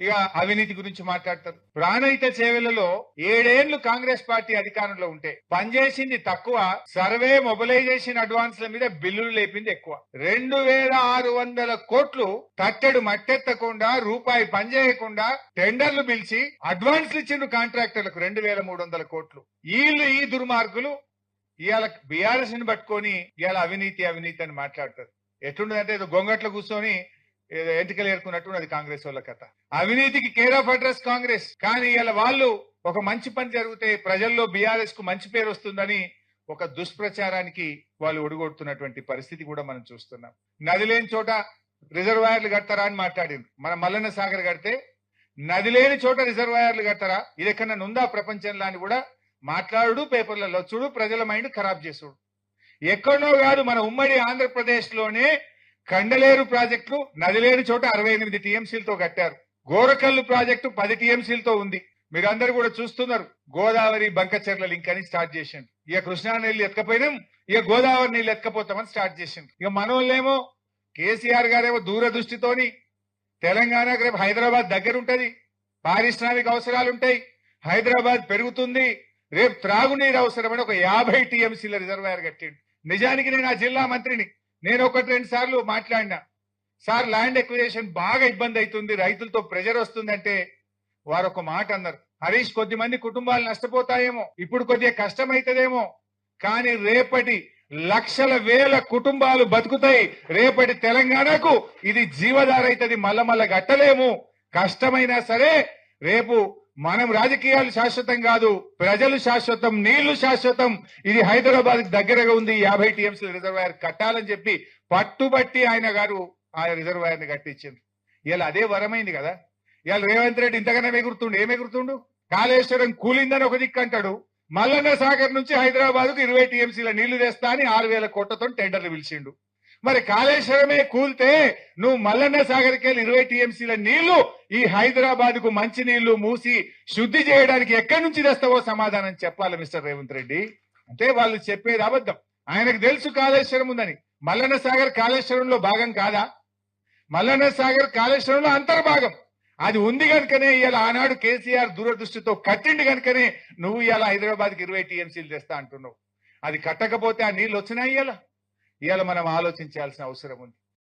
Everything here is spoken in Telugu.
ఇక అవినీతి గురించి మాట్లాడతారు. ప్రాణహిత సేవలలో 7 ఏళ్లు కాంగ్రెస్ పార్టీ అధికారంలో ఉంటే పనిచేసింది తక్కువ, సర్వే మొబిలైజేషన్ అడ్వాన్స్ల మీద బిల్లులు లేపింది ఎక్కువ. 2600 కోట్లు తట్టెడు మట్టెత్తకుండా రూపాయి పనిచేయకుండా టెండర్లు పిలిచి అడ్వాన్స్లు ఇచ్చిండ్రు కాంట్రాక్టర్లకు 2300 కోట్లు. వీళ్ళు ఈ దుర్మార్గులు ఇవాళ బీఆర్ఎస్ ని పట్టుకొని ఇవాళ అవినీతి అవినీతి అని మాట్లాడతారు. ఎట్లుండదంటే ఏదో గొంగట్లో కూర్చొని ఎంటికలు ఏరుకున్నట్టు అది కాంగ్రెస్ వాళ్ళ కథ. అవినీతికి కేర్ ఆఫ్ అడ్రస్ కాంగ్రెస్. కానీ ఇలా వాళ్ళు ఒక మంచి పని జరిగితే ప్రజల్లో బీఆర్ఎస్ కు మంచి పేరు వస్తుందని ఒక దుష్ప్రచారానికి వాళ్ళు ఒడిగొడుతున్నటువంటి పరిస్థితి కూడా మనం చూస్తున్నాం. నది లేని చోట రిజర్వాయర్లు కడతారా అని మాట్లాడింది. మన మల్లన్న సాగర్ కడితే నది లేని చోట రిజర్వాయర్లు కడతారా, ఇది ఎక్కడన్నా ఉందా ప్రపంచంలో అని కూడా మాట్లాడు, పేపర్లలో చూడు, ప్రజల మైండ్ ఖరాబ్ చేసుడు. ఎక్కడనో కాదు, మన ఉమ్మడి ఆంధ్రప్రదేశ్ లోనే కండలేరు ప్రాజెక్టు నది లేని చోట 68 టీఎంసీలతో కట్టారు. గోరకల్లు ప్రాజెక్టు 10 టీఎంసీలతో ఉంది. మీరందరూ కూడా చూస్తున్నారు. గోదావరి బంకచెర్ల లింక్ అని స్టార్ట్ చేసిండు. ఇక కృష్ణా నీళ్లు ఎత్తుకపోయినాం, ఇక గోదావరి నీళ్లు ఎత్తుకపోతామని స్టార్ట్ చేసిండు. ఇక మనోళ్ళేమో కేసీఆర్ గారేమో దూరదృష్టితోని తెలంగాణకు రేపు హైదరాబాద్ దగ్గర ఉంటది, పారిశ్రామిక అవసరాలు ఉంటాయి, హైదరాబాద్ పెరుగుతుంది, రేపు త్రాగునీరు అవసరమని ఒక 50 టీఎంసీల రిజర్వాయర్ కట్టిండు. నిజానికి నేను ఆ జిల్లా మంత్రిని, నేను 1-2 సార్లు మాట్లాడినా, సార్ ల్యాండ్ ఎక్విజిషన్ బాగా ఇబ్బంది అవుతుంది, రైతులతో ప్రెజర్ వస్తుందంటే వారు ఒక మాట అన్నారు, హరీష్ కొద్ది మంది కుటుంబాలు నష్టపోతాయేమో, ఇప్పుడు కొద్దిగా కష్టమైతదేమో, కానీ రేపటి లక్షల వేల కుటుంబాలు బతుకుతాయి. రేపటి తెలంగాణకు ఇది జీవధార అవుతుంది, మల్ల గట్టలేము. కష్టమైనా సరే రేపు మనం రాజకీయాలు శాశ్వతం కాదు, ప్రజలు శాశ్వతం, నీళ్లు శాశ్వతం. ఇది హైదరాబాద్ దగ్గరగా ఉంది, 50 టీఎంసీల రిజర్వాయర్ కట్టాలని చెప్పి పట్టుబట్టి ఆయన గారు ఆ రిజర్వాయర్ ని కట్టించింది. ఇలా అదే వరమైంది కదా. ఇవాళ రేవంత్ రెడ్డి ఇంతగానే ఎగురుతుండు. ఏం ఎగురుతుండు? కాళేశ్వరం కూలిందని ఒక దిక్కు అంటాడు, మల్లన్న సాగర్ నుంచి హైదరాబాద్ కు 20 టీఎంసీల నీళ్లు తెస్తా అని 6000 కోట్లతో టెండర్లు పిలిచిండు. మరి కాళేశ్వరమే కూల్తే నువ్వు మల్లన్న సాగర్కి వెళ్ళి 20 టీఎంసీల నీళ్లు ఈ హైదరాబాద్ కు మంచి నీళ్లు మూసి శుద్ధి చేయడానికి ఎక్కడి నుంచి తెస్తావో సమాధానం చెప్పాలి మిస్టర్ రేవంత్ రెడ్డి. అంటే వాళ్ళు చెప్పేది అబద్ధం. ఆయనకు తెలుసు కాళేశ్వరం ఉందని. మల్లన్న సాగర్ కాళేశ్వరంలో భాగం కాదా? మల్లన్న సాగర్ కాళేశ్వరంలో అంతర్భాగం. అది ఉంది కనుకనే ఇవాళ ఆనాడు కేసీఆర్ దూరదృష్టితో కట్టిండి కనుకనే నువ్వు ఇవాళ హైదరాబాద్కి 20 టీఎంసీలు తెస్తా అంటున్నావు. అది కట్టకపోతే ఆ నీళ్లు వచ్చినాయి. ఇవాళ మనం ఆలోచించాల్సిన అవసరం ఉంది.